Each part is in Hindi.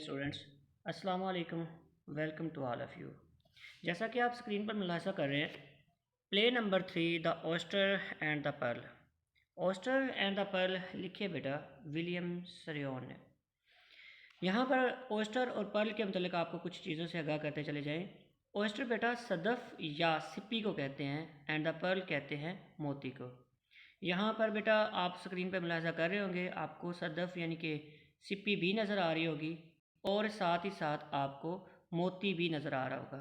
स्टूडेंट्स, अस्सलाम वालेकुम। Welcome to all of you. जैसा कि आप स्क्रीन पर मुलाहिज़ा कर रहे हैं, play number 3 the oyster and the pearl. Oyster and the pearl लिखे बेटा विलियम सरियन ने। यहाँ पर ऑयस्टर और पर्ल के मतलब आपको कुछ चीज़ों से आगाह करते चले जाएं। ऑयस्टर बेटा सदफ़ या सिप्पी को कहते हैं एंड द पर्ल कहते हैं मोती को। यहाँ पर बेटा आप स्क्रीन पर मुलाहिज़ा कर रहे होंगे, आपको सदफ़ यानी कि सिप्पी भी नज़र आ रही होगी और साथ ही साथ आपको मोती भी नज़र आ रहा होगा।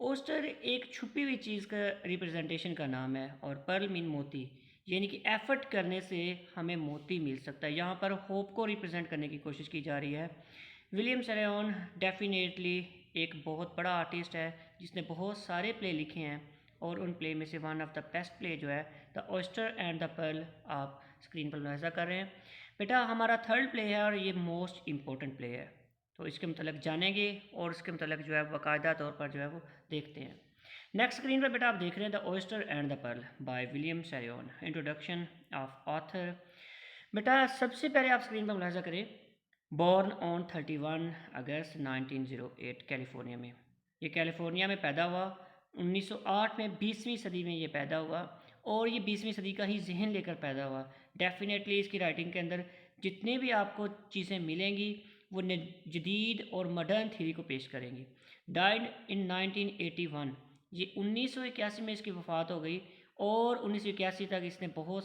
ओस्टर एक छुपी हुई चीज़ का रिप्रेजेंटेशन का नाम है और पर्ल मीन मोती, यानी कि एफ़र्ट करने से हमें मोती मिल सकता है। यहाँ पर होप को रिप्रेजेंट करने की कोशिश की जा रही है। विलियम सरेन डेफिनेटली एक बहुत बड़ा आर्टिस्ट है जिसने बहुत सारे प्ले लिखे हैं और उन प्ले में से one of the best play जो है the oyster and the pearl आप स्क्रीन पर मुलाहिज़ा कर रहे हैं। बेटा हमारा थर्ड प्ले है और ये मोस्ट इम्पोर्टेंट प्ले है, तो इसके मतलब जानेंगे और इसके मतलब जो है बाकायदा तौर पर जो है वो देखते हैं। नेक्स्ट स्क्रीन पर बेटा आप देख रहे हैं The oyster and the Pearl by William Saroyan. Introduction of author. बेटा सबसे पहले आप स्क्रीन पर मुलाहिज़ा करें, बॉर्न ऑन 31 अगस्त 1908 कैलिफोर्निया में। ये कैलिफोर्निया में पैदा हुआ 1908 में, 20वीं सदी में ये पैदा हुआ और ये 20वीं सदी का ही जहन लेकर पैदा हुआ। डेफिनेटली इसकी राइटिंग के अंदर जितने भी आपको चीज़ें मिलेंगी वो जदीद और मॉडर्न थ्योरी को पेश करेंगी। डाइड इन 1981, ये 1981 में इसकी वफ़ात हो गई और 1981 तक इसने बहुत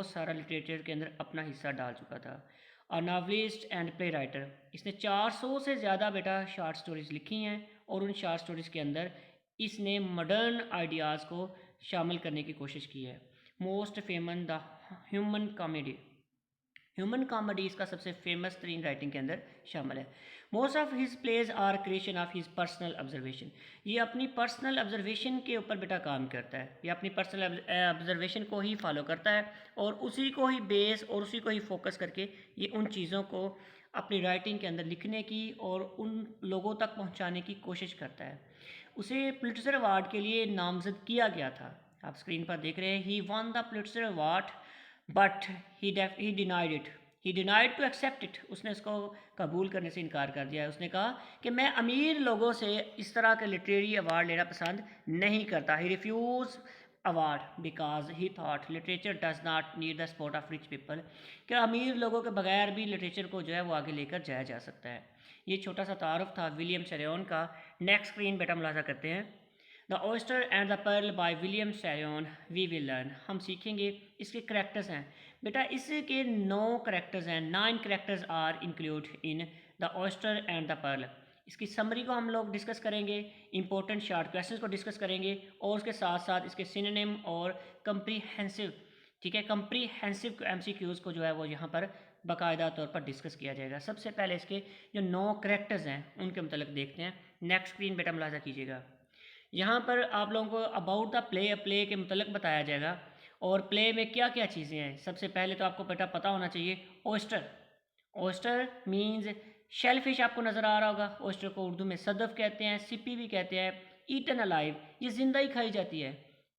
सारा लिटरेचर के अंदर अपना हिस्सा डाल चुका था। और नावलिस्ट एंड प्ले राइटर, इसने 400 से ज़्यादा बेटा शार्ट स्टोरीज़ लिखी हैं और उन शार्ट स्टोरीज़ के अंदर इसने मॉडर्न आइडियाज़ को शामिल करने की कोशिश की है। Most famous the human comedy. Human comedy इसका सबसे फेमस तरीन राइटिंग के अंदर शामिल है। Most of his plays are creation of his personal observation. ये अपनी पर्सनल ऑब्जर्वेशन के ऊपर बेटा काम करता है, ये अपनी पर्सनल ऑब्जर्वेशन को ही फॉलो करता है और उसी को ही बेस और उसी को ही फोकस करके ये उन चीज़ों को अपनी राइटिंग के अंदर लिखने की और उन लोगों तक पहुंचाने की कोशिश करता है। उसे पुलिट्ज़र अवार्ड के लिए नामजद किया गया था, आप स्क्रीन पर देख रहे हैं। He won the Pulitzer award but he denied it, he denied to accept it. उसने इसको कबूल करने से इनकार कर दिया है। उसने कहा कि मैं अमीर लोगों से इस तरह के लिटरेरी अवार्ड लेना पसंद नहीं करता। ही refuse award because he thought literature does not need the support of rich people, कि अमीर लोगों के बगैर भी लिटरेचर को जो है वो आगे लेकर जाया जा सकता है। ये छोटा सा तारुफ था विलियम सरेन का। नेक्स्ट स्क्रीन बेटा मुलाजा करते हैं, The oyster and the Pearl by William Saroyan we will learn. हम सीखेंगे इसके करेक्टर्स हैं बेटा, इसके 9 करेक्टर्स हैं, 9 characters are include in the oyster and the pearl. इसकी समरी को हम लोग डिस्कस करेंगे, इंपॉर्टेंट शार्ट क्वेश्चंस को डिस्कस करेंगे और उसके साथ साथ इसके सिनोनिम और कंप्रीहेंसिव, ठीक है, कंप्रीहेंसिव एमसीक्यूज़ को जो है वो यहाँ पर बाकायदा तौर पर डिस्कस किया जाएगा। सबसे पहले इसके जो 9 करेक्टर्स हैं उनके मतलब देखते हैं। नेक्स्ट स्क्रीन बेटा मुलाजा कीजिएगा। यहाँ पर आप लोगों को अबाउट द प्ले के मतलब बताया जाएगा और प्ले में क्या क्या चीज़ें हैं। सबसे पहले तो आपको बेटा पता होना चाहिए oyster. Oyster means shellfish, आपको नज़र आ रहा होगा। ओस्टर को उर्दू में सदफ कहते हैं, सिप्पी भी कहते हैं, ईटन अलाइव, ये ज़िंदा ही खाई जाती है,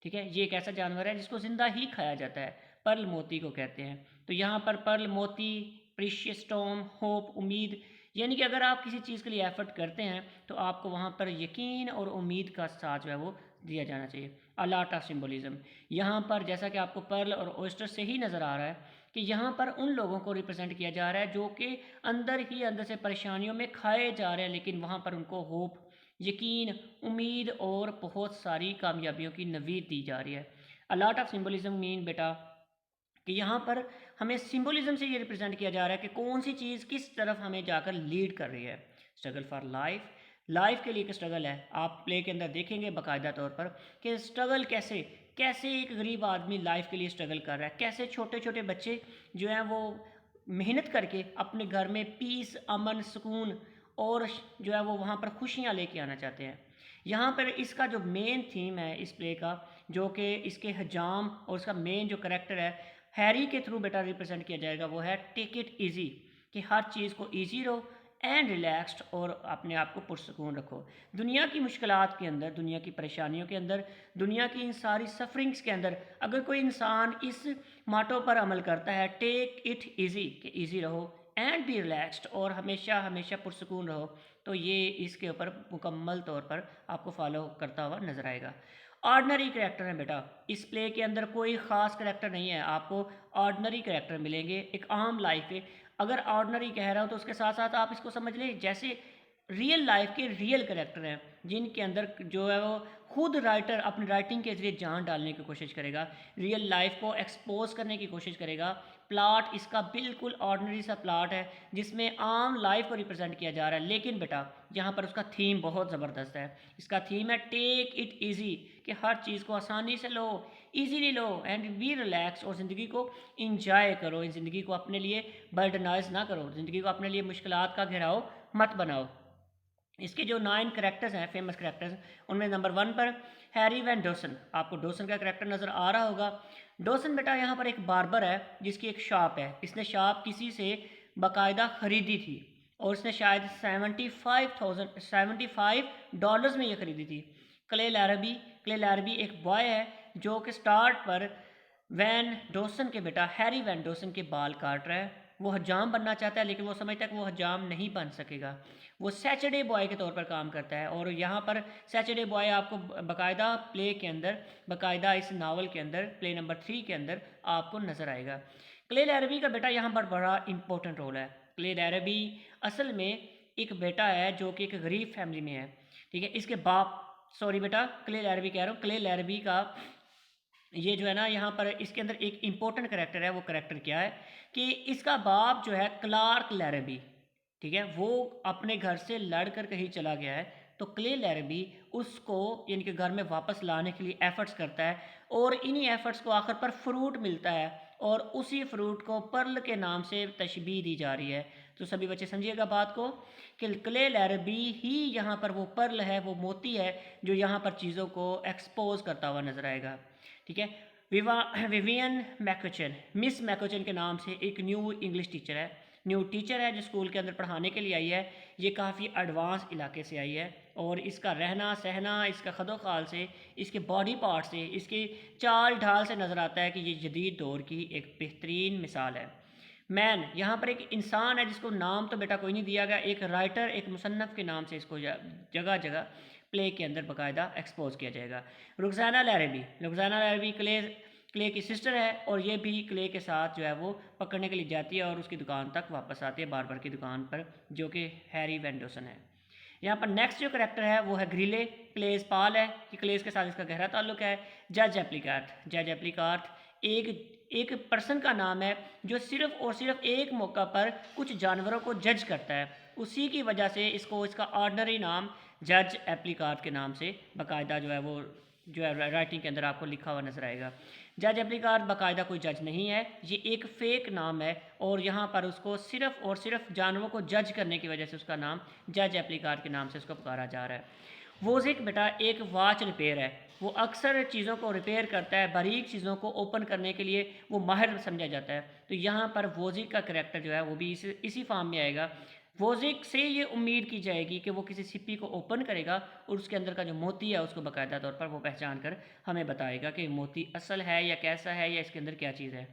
ठीक है। ये एक ऐसा जानवर है जिसको ज़िंदा ही खाया जाता है। पर्ल मोती को कहते हैं। तो यहाँ पर पर्ल मोती, प्रीशियस स्टोन, होप उम्मीद, यानी कि अगर आप किसी चीज़ के लिए एफर्ट करते हैं तो आपको वहाँ पर यकीन और उम्मीद का साथ जो है वो दिया जाना चाहिए। अ लॉट ऑफ सिम्बोलिज्म, यहाँ पर जैसा कि आपको पर्ल और ओस्टर से ही नज़र आ रहा है कि यहाँ पर उन लोगों को रिप्रेजेंट किया जा रहा है जो कि अंदर ही अंदर से परेशानियों में खाए जा रहे हैं, लेकिन वहाँ पर उनको होप, यकीन, उम्मीद और बहुत सारी कामयाबियों की नवीद दी जा रही है। A lot of symbolism mean बेटा कि यहाँ पर हमें सिंबलिज्म से ये रिप्रेजेंट किया जा रहा है कि कौन सी चीज़ किस तरफ हमें जाकर लीड कर रही है। स्ट्रगल फॉर लाइफ, लाइफ के लिए एक स्ट्रगल है। आप प्ले के अंदर देखेंगे बाकायदा तौर पर कि स्ट्रगल कैसे कैसे एक गरीब आदमी लाइफ के लिए स्ट्रगल कर रहा है, कैसे छोटे छोटे बच्चे जो हैं वो मेहनत करके अपने घर में पीस, अमन, सुकून और जो है वो वहाँ पर खुशियाँ लेके आना चाहते हैं। यहाँ पर इसका जो मेन थीम है इस प्ले का, जो कि इसके हजाम और उसका मेन जो करेक्टर है हैरी के थ्रू बेटा रिप्रेजेंट किया जाएगा, वो है टेक इट इजी, कि हर चीज़ को इजी रहो एंड रिलैक्स्ड और अपने आप को पुरसकून रखो। दुनिया की मुश्किलात के अंदर, दुनिया की परेशानियों के अंदर, दुनिया की इन सारी सफरिंग्स के अंदर अगर कोई इंसान इस माटो पर अमल करता है, टेक इट इजी, कि इजी रहो एंड बी रिलैक्स्ड, और हमेशा हमेशा पुरसकून रहो, तो ये इसके ऊपर मुकम्मल तौर पर आपको फॉलो करता हुआ नज़र आएगा। ऑर्डनरी करैक्टर है बेटा, इस प्ले के अंदर कोई ख़ास करैक्टर नहीं है, आपको ऑर्डनरी करैक्टर मिलेंगे एक आम लाइफ के। अगर ऑर्डनरी कह रहा हूँ तो उसके साथ साथ आप इसको समझ लें जैसे रियल लाइफ के रियल करैक्टर हैं, जिनके अंदर जो है वो खुद राइटर अपनी राइटिंग के ज़रिए जान डालने की कोशिश करेगा, रियल लाइफ को एक्सपोज करने की कोशिश करेगा। प्लाट इसका बिल्कुल ऑर्डिनरी सा प्लाट है जिसमें आम लाइफ को रिप्रेजेंट किया जा रहा है, लेकिन बेटा यहाँ पर उसका थीम बहुत ज़बरदस्त है। इसका थीम है टेक इट ईजी, कि हर चीज़ को आसानी से लो, ईजीली लो, एंड बी रिलैक्स, और ज़िंदगी को इंजॉय करो। इन ज़िंदगी को अपने लिए बर्डनाइज ना करो, ज़िंदगी को अपने लिए मुश्किलात का घेराव मत बनाओ। इसके जो 9 करैक्टर्स हैं, फेमस करैक्टर्स, उनमें नंबर 1 पर हैरी वैन डोसन। आपको डोसन का करैक्टर नज़र आ रहा होगा। डोसन बेटा यहाँ पर एक बार्बर है जिसकी एक शॉप है। इसने शॉप किसी से बाकायदा ख़रीदी थी और इसने शायद $75 में ये ख़रीदी थी। क्ले लैरबी एक बॉय है जो कि स्टार्ट पर वैन डोसन के बेटा हैरी वैन डोसन के बाल काट रहा है। वो हजाम बनना चाहता है लेकिन वो समझता है कि वो हजाम नहीं बन सकेगा। वो सैटरडे बॉय के तौर पर काम करता है, और यहाँ पर सैटरडे बॉय आपको बाकायदा प्ले के अंदर, बाकायदा इस नावल के अंदर प्ले नंबर 3 के अंदर आपको नज़र आएगा। क्ले लैरबी का बेटा यहाँ पर बड़ा इंपॉर्टेंट रोल है। क्ले लैरबी असल में एक बेटा है जो कि एक गरीब फैमिली में है, ठीक है। इसके बाप, सॉरी बेटा क्ले लैरबी कह रहा हूँ, क्ले लैरबी का ये जो है ना, यहाँ पर इसके अंदर एक इम्पोर्टेंट करैक्टर है। वो करैक्टर क्या है कि इसका बाप जो है क्लार्क लैरबी, ठीक है, वो अपने घर से लड़ कर कहीं चला गया है, तो क्ले लैरबी उसको यानी कि घर में वापस लाने के लिए एफ़र्ट्स करता है, और इन्हीं एफ़र्ट्स को आखिर पर फ्रूट मिलता है, और उसी फ्रूट को पर्ल के नाम से तशबीह दी जा रही है। तो सभी बच्चे समझिएगा बात को कि क्ले लैरबी ही यहाँ पर वो पर्ल है, वो मोती है जो यहाँ पर चीज़ों को एक्सपोज करता हुआ नज़र आएगा, ठीक है। विवियन मैकोचन, मिस मैकोचन के नाम से एक न्यू इंग्लिश टीचर है, न्यू टीचर है जो स्कूल के अंदर पढ़ाने के लिए आई है। ये काफ़ी एडवांस इलाके से आई है, और इसका रहना सहना, इसका खदोखाल से, इसके बॉडी पार्ट से, इसकी चाल ढाल से नज़र आता है कि ये जदीद दौर की एक बेहतरीन मिसाल है। मैन यहाँ पर एक इंसान है जिसको नाम तो बेटा कोई नहीं दिया गया, एक राइटर, एक मुसन्नफ़ के नाम से इसको जगह जगह प्ले के अंदर बाकायदा एक्सपोज किया जाएगा। रुखसाना लैरबी क्ले की सिस्टर है, और ये भी क्ले के साथ जो है वो पकड़ने के लिए जाती है और उसकी दुकान तक वापस आती है, बार्बर की दुकान पर, जो कि हैरी वैन डोसन है। यहाँ पर नेक्स्ट जो करैक्टर है वो है ग्रीले। क्लेस पाल है कि क्लेस के साथ इसका गहरा ताल्लुक है। जज एप्लीकार्ट एक पर्सन का नाम है जो सिर्फ़ और सिर्फ एक मौका पर कुछ जानवरों को जज करता है। उसी की वजह से इसको इसका ऑर्डनरी नाम जज एप्लीकार्ट के नाम से बाकायदा जो है वो जो है राइटिंग के अंदर आपको लिखा हुआ नज़र आएगा। जज एप्लीकार्ट बाकायदा कोई जज नहीं है, ये एक फ़ेक नाम है, और यहाँ पर उसको सिर्फ़ और सिर्फ जानवरों को जज करने की वजह से उसका नाम जज एप्लीकार्ट के नाम से उसको पुकारा जा रहा है। वोजिक बेटा एक वाच रिपेयर है, वो अक्सर चीज़ों को रिपेयर करता है, बारीक चीज़ों को ओपन करने के लिए वो माहिर समझा जाता है। तो यहाँ पर वोजिक का करैक्टर जो है वो भी इसी फार्म में आएगा। वोजिक से ये उम्मीद की जाएगी कि वो किसी सिप्पी को ओपन करेगा और उसके अंदर का जो मोती है उसको बाकायदा तौर पर वो पहचान कर हमें बताएगा कि मोती असल है या कैसा है, या इसके अंदर क्या चीज़ है।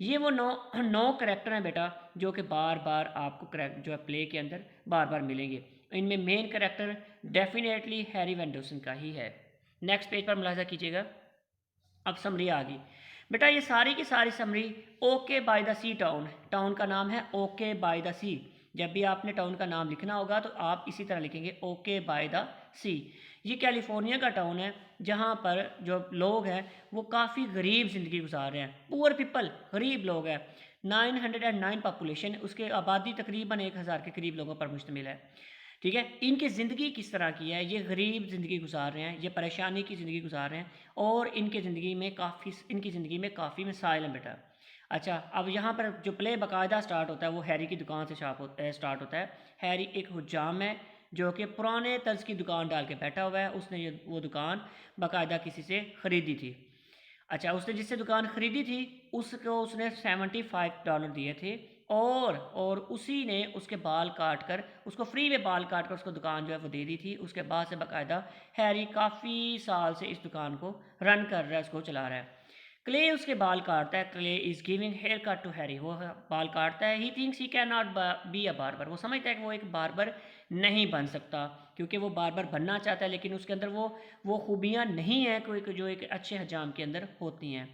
ये वो नौ करैक्टर हैं बेटा जो कि बार बार आपको जो है प्ले के अंदर बार बार मिलेंगे। इनमें main character definitely Harry Van Dusen का ही है। नेक्स्ट पेज पर मुलाहिजा कीजिएगा। अब समरी आ गई बेटा, ये सारी की सारी summary okay by the sea town का नाम है ओके बाय द सी। जब भी आपने टाउन का नाम लिखना होगा तो आप इसी तरह लिखेंगे ओके बाय द सी। ये कैलिफोर्निया का टाउन है जहाँ पर जो लोग हैं वो काफ़ी गरीब ज़िंदगी गुजार रहे हैं, पुअर पीपल, गरीब लोग हैं। 909 पॉपुलेशन, उसके आबादी तकरीबन 1000 के करीब लोगों पर मुश्तमिल है, ठीक है। इनकी ज़िंदगी किस तरह की है, ये गरीब ज़िंदगी गुजार रहे हैं, ये परेशानी की ज़िंदगी गुजार रहे हैं, और इनकी ज़िंदगी में काफ़ी मसाइल हैं बेटा। अच्छा, अब यहाँ पर जो प्ले बाकायदा स्टार्ट होता है वो हैरी की दुकान से स्टार्ट होता है। हैरी एक हुज्जाम है जो कि पुराने तर्ज की दुकान डाल के बैठा हुआ है। उसने वो दुकान बाकायदा किसी से ख़रीदी थी। अच्छा, उसने जिससे दुकान ख़रीदी थी उसको उसने $75 दिए थे, और उसी ने उसके बाल काट कर, उसको फ्री में बाल काट कर उसको दुकान जो है वो दे दी थी। उसके बाद से बाकायदा हैरी काफ़ी साल से इस दुकान को रन कर रहा है, उसको चला रहा है। क्ले उसके बाल काटता है। Clay is giving hair cut to Harry, वो बाल काटता है। He thinks he can not be a barber, वो समझता है कि वो एक बार्बर नहीं बन सकता, क्योंकि वो बार्बर बनना चाहता है लेकिन उसके अंदर वो खूबियाँ नहीं हैं कोई जो एक अच्छे हजाम के अंदर होती हैं।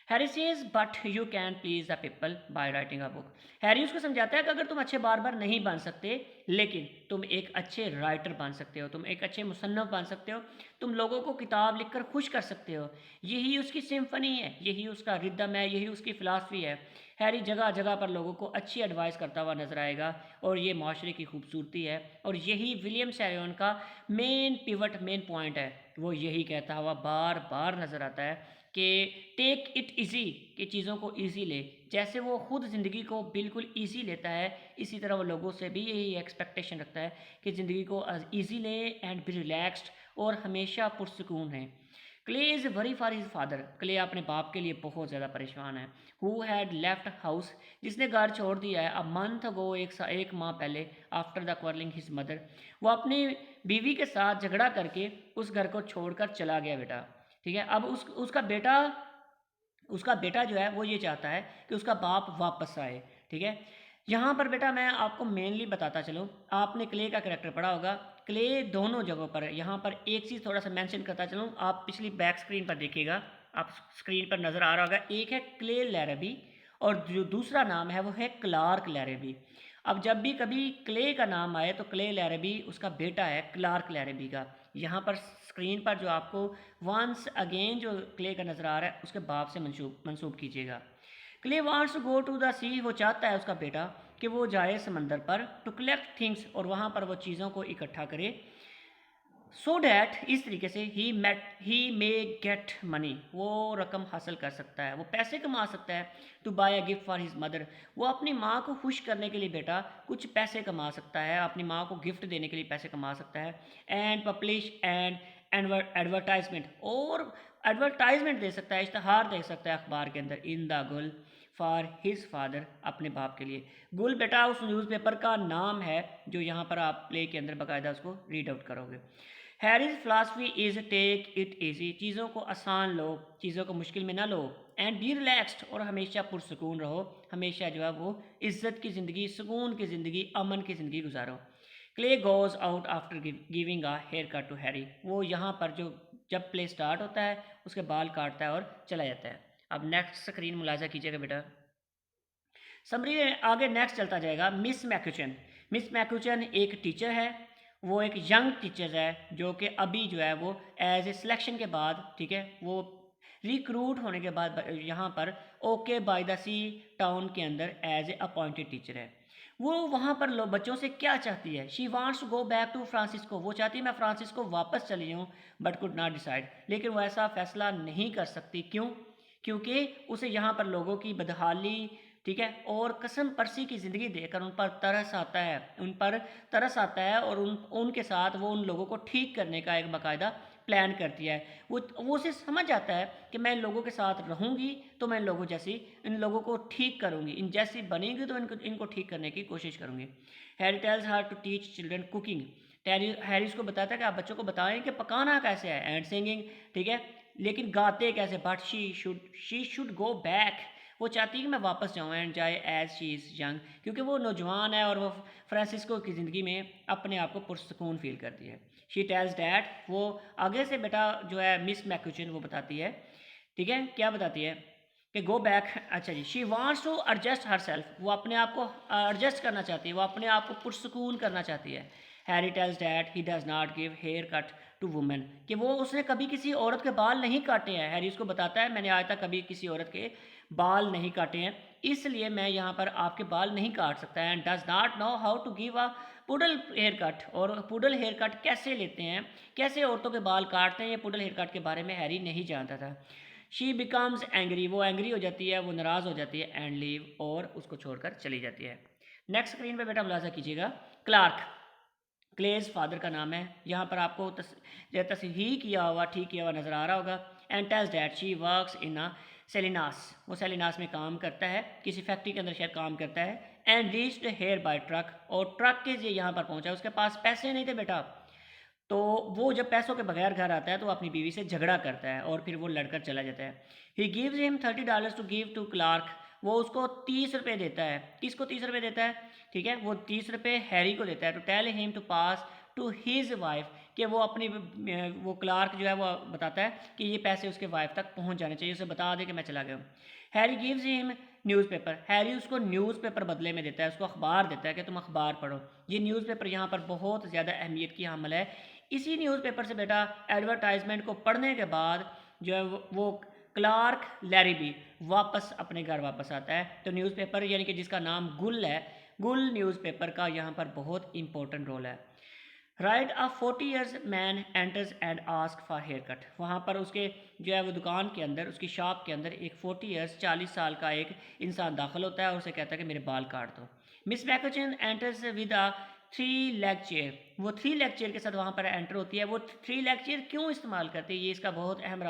Harry says but you can please the people by writing a book. Harry उसको समझाता है कि अगर तुम अच्छे बार्बर नहीं बन सकते लेकिन तुम एक अच्छे राइटर बन सकते हो, तुम एक अच्छे मुसन्नफ़ बन सकते हो, तुम लोगों को किताब लिखकर खुश कर सकते हो। यही उसकी सिम्फनी है, यही उसका रिदम है, यही उसकी फ़िलासफ़ी है। हैरी जगह जगह पर लोगों को अच्छी एडवाइस करता हुआ नज़र आएगा और ये माशरे की खूबसूरती है और यही विलियम शैरियन का मेन पॉइंट है। वो यही कहता हुआ बार बार नज़र आता है कि टेक इट ईज़ी, कि चीज़ों को ईज़ी ले। जैसे वो ख़ुद ज़िंदगी को बिल्कुल ईज़ी लेता है, इसी तरह वो लोगों से भी यही एक्सपेक्टेशन रखता है कि ज़िंदगी को ईज़ी ले एंड बी रिलैक्स्ड और हमेशा पुरसकून है। Clay is worry for his father, clay अपने बाप के लिए बहुत ज़्यादा परेशान है। हु हैड लेफ्ट हाउस, जिसने घर छोड़ दिया है, अ मंथ अगो, एक माह पहले, after the quarrelling his mother, वो अपनी बीवी के साथ झगड़ा करके उस घर को छोड़कर चला गया बेटा। ठीक है, अब उसका बेटा जो है वो ये चाहता है कि उसका बाप वापस आए। ठीक है, यहाँ पर बेटा मैं आपको मेनली बताता चलूँ, आपने क्ले का करैक्टर पढ़ा होगा। क्ले दोनों जगहों पर है। यहाँ पर एक चीज़ थोड़ा सा मेंशन करता चलूँ, आप पिछली बैक स्क्रीन पर देखिएगा, आप स्क्रीन पर नज़र आ रहा होगा, एक है क्ले लैरबी और जो दूसरा नाम है वो है क्लार्क लैरबी। अब जब भी कभी क्ले का नाम आए तो क्ले लैरबी उसका बेटा है क्लार्क लैरबी का। यहाँ पर स्क्रीन पर जो आपको वंस अगेन जो क्ले का नज़र आ रहा है उसके बाप से मंसूब कीजिएगा। Clay wants to go to the sea, वो चाहता है उसका बेटा कि वो जाए समंदर पर, टू कलेक्ट थिंग्स, और वहाँ पर वो चीज़ों को इकट्ठा करे, सो डैट, इस तरीके से ही मे गेट मनी, वो रकम हासिल कर सकता है, वो पैसे कमा सकता है। To buy a gift for his mother, वो अपनी माँ को खुश करने के लिए बेटा कुछ पैसे कमा सकता है, अपनी माँ को गिफ्ट देने के लिए पैसे कमा सकता है। एंड पब्लिश एंड एडवर्टाइजमेंट, और एडवर्टाइजमेंट दे सकता है, इश्तहार दे सकता है अखबार के अंदर, इन द गुल फॉर हिज फादर, अपने बाप के लिए। गुल बेटा उस न्यूज़पेपर का नाम है जो यहाँ पर आप प्ले के अंदर बाकायदा उसको रीड आउट करोगे। Harry's philosophy is take it easy, चीज़ों को आसान लो, चीज़ों को मुश्किल में ना लो। एंड बी रिलैक्स्ड, और हमेशा पुरसकून रहो, हमेशा जो है वो इज़्ज़त की ज़िंदगी, सुकून की ज़िंदगी, अमन की ज़िंदगी गुजारो। Clay goes out after giving a hair cut to Harry, वो यहाँ पर जो जब प्ले स्टार्ट होता है उसके बाल काटता है और चला जाता है। अब नेक्स्ट स्क्रीन मुलाजा कीजिएगा बेटा। समरी आगे नेक्स्ट चलता जाएगा। मिस मैक्यूचन, मिस मैक्यूचन एक टीचर है, वो एक यंग टीचर है जो कि अभी जो है वो एज ए सिलेक्शन के बाद, ठीक है, वो रिक्रूट होने के बाद यहाँ पर okay by the sea town के अंदर एज ए अपॉइंटेड टीचर है। वो वहाँ पर लोग बच्चों से क्या चाहती है, she wants to go back to Francisco, वो चाहती है मैं फ्रांसिस्को वापस चली जाऊँ, बट कुड नॉट डिसाइड, लेकिन वो ऐसा फैसला नहीं कर सकती। क्यों? क्योंकि उसे यहाँ पर लोगों की बदहाली, ठीक है, और कसम परसी की ज़िंदगी देखकर उन पर तरस आता है, उन पर तरस आता है, और उनके साथ वो उन लोगों को ठीक करने का एक बाकायदा प्लान करती है। वो उसे समझ आता है कि मैं इन लोगों के साथ रहूँगी तो मैं इन लोगों जैसी, इन लोगों को ठीक करूँगी, इन जैसी बनेंगी तो इनको ठीक करने की कोशिश करूँगी। Harry tells her to teach children cooking, Harry उसको बताता है कि आप बच्चों को बताएं कि पकाना कैसे है, एंड सिंगिंग, ठीक है, लेकिन गाते कैसे, but she should go back, वो चाहती है कि मैं वापस जाऊँ एंड जाए एज शी इज़ यंग, क्योंकि वो नौजवान है और वो फ्रांसिस्को की ज़िंदगी में अपने आप को पुरसकून फील करती है। शी टेल्स डैट, वो आगे से बेटा जो है मिस मैक्यूचन वो बताती है, ठीक है, क्या बताती है कि गो बैक, अच्छा जी, she wants to adjust herself, वो अपने आप को एडजस्ट करना चाहती है, वो अपने आप को पुरसकून करना चाहती है। Harry tells that he does not give hair cut to women, कि वो उसने कभी किसी औरत के बाल नहीं काटे हैं। हैरी उसको बताता है मैंने आज तक कभी किसी औरत के बाल नहीं काटे हैं, इसलिए मैं यहाँ पर आपके बाल नहीं काट सकता। And does not know how to give a poodle hair cut, और पुडल हेयर कट कैसे लेते हैं, कैसे औरतों के बाल काटते हैं, ये पुडल हेयर कट के बारे में हैरी नहीं जानता था। शी बिकम्स एंग्री, वो एंग्री हो जाती है, वो नाराज़ हो जाती है, एंड लीव, और उसको छोड़कर चली जाती है। नेक्स्ट स्क्रीन पे बेटा मुलाजा कीजिएगा। क्लार्क, क्लेज फादर का नाम है, यहाँ पर आपको तस्हीह किया हुआ, ठीक किया हुआ नज़र आ रहा होगा। And tells that she works in a Salinas, वो सेलिनास में काम करता है, किसी फैक्ट्री के अंदर शायद काम करता है। And reached here by truck, और ट्रक के लिए यहाँ पर पहुँचा, उसके पास पैसे नहीं थे बेटा, तो वो जब पैसों के बगैर घर आता है तो अपनी बीवी से झगड़ा करता है और फिर वो लड़कर चला जाता है। He gives him $30 to give to Clark. वो उसको 30 रुपये देता है। किसको 30 रुपये देता है? ठीक है, वो 30 रुपये हैरी को देता है to tell him to pass to his wife, कि वो अपनी वो क्लार्क जो है वो बताता है कि ये पैसे उसके वाइफ तक पहुंच जाने चाहिए, उसे बता दे कि मैं चला गया हूँ। Harry gives him newspaper. Harry उसको न्यूज़पेपर बदले में देता है, उसको अखबार देता है कि तुम अखबार पढ़ो। ये न्यूज़पेपर यहाँ पर बहुत ज़्यादा अहमियत की हामिल है। इसी न्यूज़पेपर से बेटा एडवर्टाइजमेंट को पढ़ने के बाद जो है वो क्लार्क लैरीबी वापस अपने घर वापस आता है। तो न्यूज़पेपर यानी कि जिसका नाम गुल है, गुल न्यूज़पेपर का यहाँ पर बहुत इंपॉर्टेंट रोल है। Right a 40 years man enters and ask for hair cut. वहाँ पर उसके जो है वो दुकान के अंदर, उसकी शॉप के अंदर एक 40 ईयर्स 40 साल का एक इंसान दाखिल होता है और उसे कहता है कि मेरे बाल काट दो। Miss McCutcheon enters with a 3 leg chair. वो 3 लेग चेयर के साथ वहाँ पर एंटर होती है। वो 3 लेग चेयर क्यों इस्तेमाल करती है, ये इसका बहुत अहम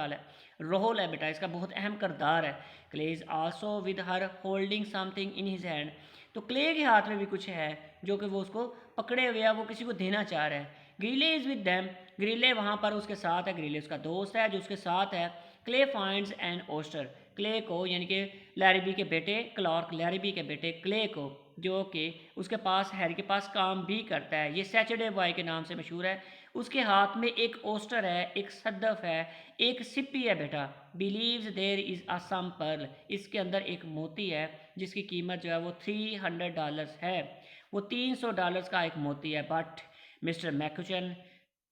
रोल है बेटा, इसका बहुत अहम किरदार है। Clay is also with her holding something in his hand. तो क्ले के हाथ में भी कुछ है जो कि वो उसको पकड़े हुए है, वो किसी को देना चाह रहा है। Grille is with them. Grille वहाँ पर उसके साथ है, ग्रीले उसका दोस्त है जो उसके साथ है। Clay finds an oyster. Clay को यानी कि लैरीबी के बेटे क्लार्क लैरीबी के बेटे क्ले को, जो कि उसके पास हैरी के पास काम भी करता है, ये सैटरडे बॉय के नाम से मशहूर है। उसके हाथ में एक ओस्टर है, एक सदफ है, एक सिप्पी है बेटा। Believes there is a some pearl. इसके अंदर एक मोती है जिसकी कीमत जो है वो $300 है। वो $300 का एक मोती है। बट मिस्टर मैकुचन,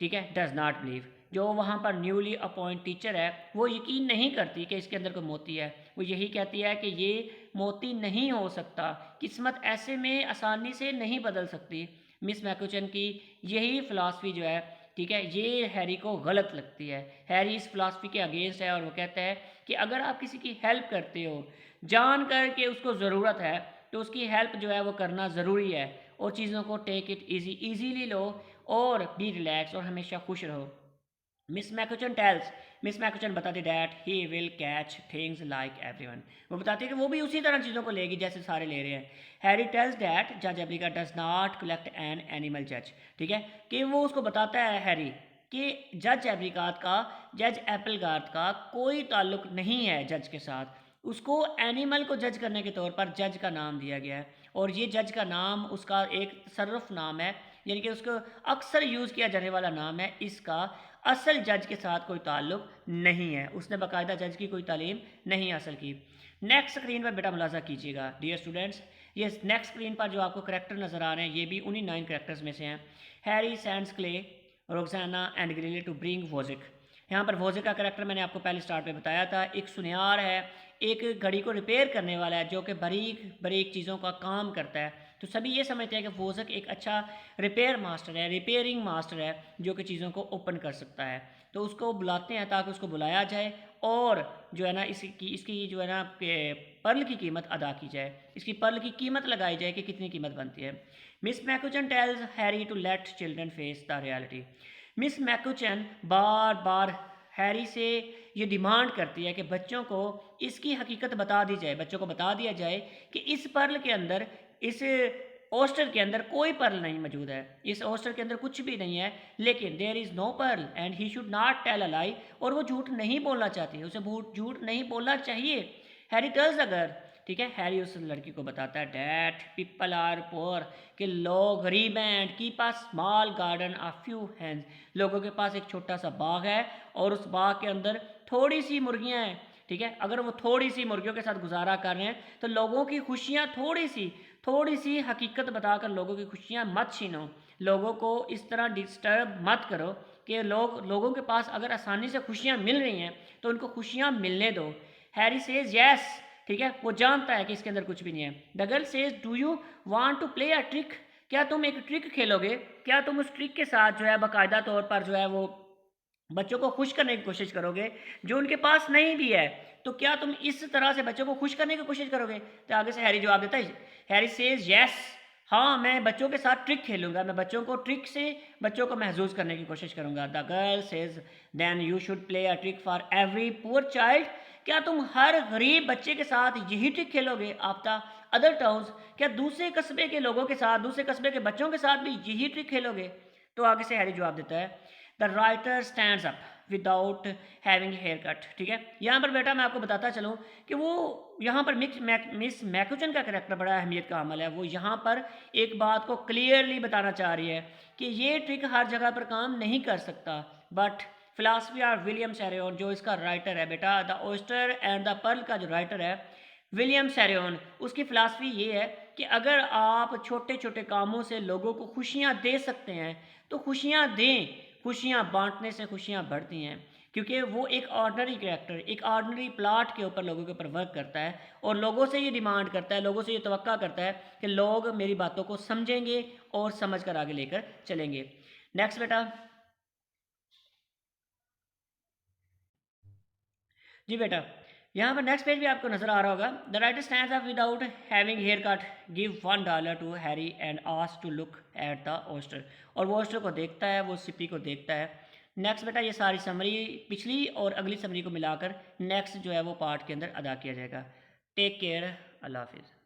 ठीक है, डज नॉट बिलीव। जो वहाँ पर न्यूली अपॉइंट टीचर है वो यकीन नहीं करती कि इसके अंदर कोई मोती है। वो यही कहती है कि ये मोती नहीं हो सकता, किस्मत ऐसे में आसानी से नहीं बदल सकती। मिस मैकुचन की यही फ़िलासफ़ी जो है, ठीक है, ये हैरी को गलत लगती है। हैरी इस फ़िलासफ़ी के अगेंस्ट है और वो कहता है कि अगर आप किसी की हेल्प करते हो जान कर के उसको ज़रूरत है तो उसकी हेल्प जो है वो करना ज़रूरी है। और चीज़ों को टेक इट ईजीली लो और बी रिलैक्स और हमेशा खुश रहो। मिस मैकुचन बताती that he will catch things like everyone. वो बताती है कि वो भी उसी तरह चीज़ों को लेगी जैसे सारे ले रहे हैं। हैरी टेल्स डैट जज एप्लिका does not collect an animal जज। ठीक है, कि वो उसको बताता है हैरी कि जज एप्पलगार्थ का कोई ताल्लुक नहीं है जज के साथ। उसको एनिमल को जज करने के तौर पर जज का नाम दिया गया है और ये जज का नाम उसका एक तसर्रुफ नाम है, यानी कि उसको अक्सर यूज़ किया जाने वाला नाम है। इसका असल जज के साथ कोई ताल्लुक नहीं है, उसने बाकायदा जज की कोई तालीम नहीं हासिल की। नेक्स्ट स्क्रीन पर बेटा मुलाजा कीजिएगा डियर स्टूडेंट्स, ये नेक्स्ट स्क्रीन पर जो आपको करैक्टर नज़र आ रहे हैं ये भी उन्हीं 9 करैक्टर्स में से हैं। Harry sends Clay Roxanna and Grilley to bring Vojik. यहाँ पर वोजिक का करैक्टर मैंने आपको पहले स्टार्ट में बताया था, एक सुनियार है, एक घड़ी को रिपेयर करने वाला है जो कि बारीक बारीक चीज़ों का काम करता है। तो सभी ये समझते हैं कि वोजिक एक अच्छा रिपेयर मास्टर है, रिपेयरिंग मास्टर है जो कि चीज़ों को ओपन कर सकता है। तो उसको बुलाते हैं ताकि उसको बुलाया जाए और जो है ना इसकी जो है ना पर्ल की कीमत अदा की जाए, इसकी पर्ल की कीमत लगाई जाए कि कितनी कीमत बनती है। Miss McCutcheon tells Harry to let children face the reality. Miss McCutcheon बार बार हैरी से ये डिमांड करती है कि बच्चों को इसकी हकीकत बता दी जाए, बच्चों को बता दिया जाए कि इस पर्ल के अंदर, इस ओस्टर के अंदर कोई पर्ल नहीं मौजूद है, इस ओस्टर के अंदर कुछ भी नहीं है, लेकिन there is no pearl and he should not tell a lie. और वो झूठ नहीं बोलना चाहती, उसे झूठ नहीं बोलना चाहिए। हैरी टेल्स अगर, ठीक है, हैरी उस लड़की को बताता है डैट पीपल आर पोअर, कि लोग गरीब हैं, and keep a small garden a few hands. लोगों के पास एक छोटा सा बाग है और उस बाग के अंदर थोड़ी सी मुर्गियाँ हैं। ठीक है, अगर वो थोड़ी सी मुर्गियों के साथ गुजारा कर रहे हैं तो लोगों की खुशियाँ थोड़ी सी हकीकत बताकर लोगों की खुशियाँ मत छीनो, लोगों को इस तरह डिस्टर्ब मत करो कि लोगों के पास अगर आसानी से खुशियाँ मिल रही हैं तो उनको खुशियाँ मिलने दो। हैरी सेज यस, ठीक है, वो जानता है कि इसके अंदर कुछ भी नहीं है। The girl says do you want to play a trick. क्या तुम एक ट्रिक खेलोगे? क्या तुम उस ट्रिक के साथ जो है बाकायदा तौर पर जो है वो बच्चों को खुश करने की कोशिश करोगे जो उनके पास नहीं भी है? तो क्या तुम इस तरह से बच्चों को खुश करने की कोशिश करोगे? तो आगे से हैरी जवाब देता है, हैरी सेज यस, हाँ मैं बच्चों के साथ ट्रिक खेलूंगा, मैं बच्चों को ट्रिक से बच्चों को महसूस करने की कोशिश करूंगा। The girl says then you should play a trick for every poor child. क्या तुम हर गरीब बच्चे के साथ यही ट्रिक खेलोगे? आफ्टर अदर टाउन्स, क्या दूसरे कस्बे के लोगों के साथ, दूसरे कस्बे के बच्चों के साथ भी यही ट्रिक खेलोगे? तो आगे से हैरी जवाब देता है, the writer stands up without having hair cut. ठीक है, यहाँ पर बेटा मैं आपको बताता चलूँ कि वो यहाँ पर मिस मैकुचन का करैक्टर बड़ा अहमियत का अमल है। वो यहाँ पर एक बात को क्लियरली बताना चाह रही है कि ये ट्रिक हर जगह पर काम नहीं कर सकता, but philosophy of William Saroyan जो इसका राइटर है बेटा, the oyster and the pearl का जो राइटर है विलियम सैरियन, उसकी फ़िलासफ़ी ये है कि अगर आप छोटे छोटे कामों से लोगों को खुशियाँ दे सकते हैं तो खुशियाँ दें। खुशियाँ बांटने से खुशियाँ बढ़ती हैं, क्योंकि वो एक ऑर्डनरी कैरेक्टर, एक ऑर्डनरी प्लाट के ऊपर लोगों के ऊपर वर्क करता है और लोगों से ये डिमांड करता है, लोगों से ये तवक्का करता है कि लोग मेरी बातों को समझेंगे और समझ कर आगे लेकर चलेंगे। नेक्स्ट बेटा। जी बेटा, यहाँ पर नेक्स्ट पेज भी आपको नजर आ रहा होगा। The writer stands up without having hair cut, give $1 to Harry and ask to look at the oyster. और वो ओस्टर को देखता है, वो सिपी को देखता है। नेक्स्ट बेटा, ये सारी समरी पिछली और अगली समरी को मिलाकर नेक्स्ट जो है वो पार्ट के अंदर अदा किया जाएगा। टेक केयर, अल्लाह हाफिज़।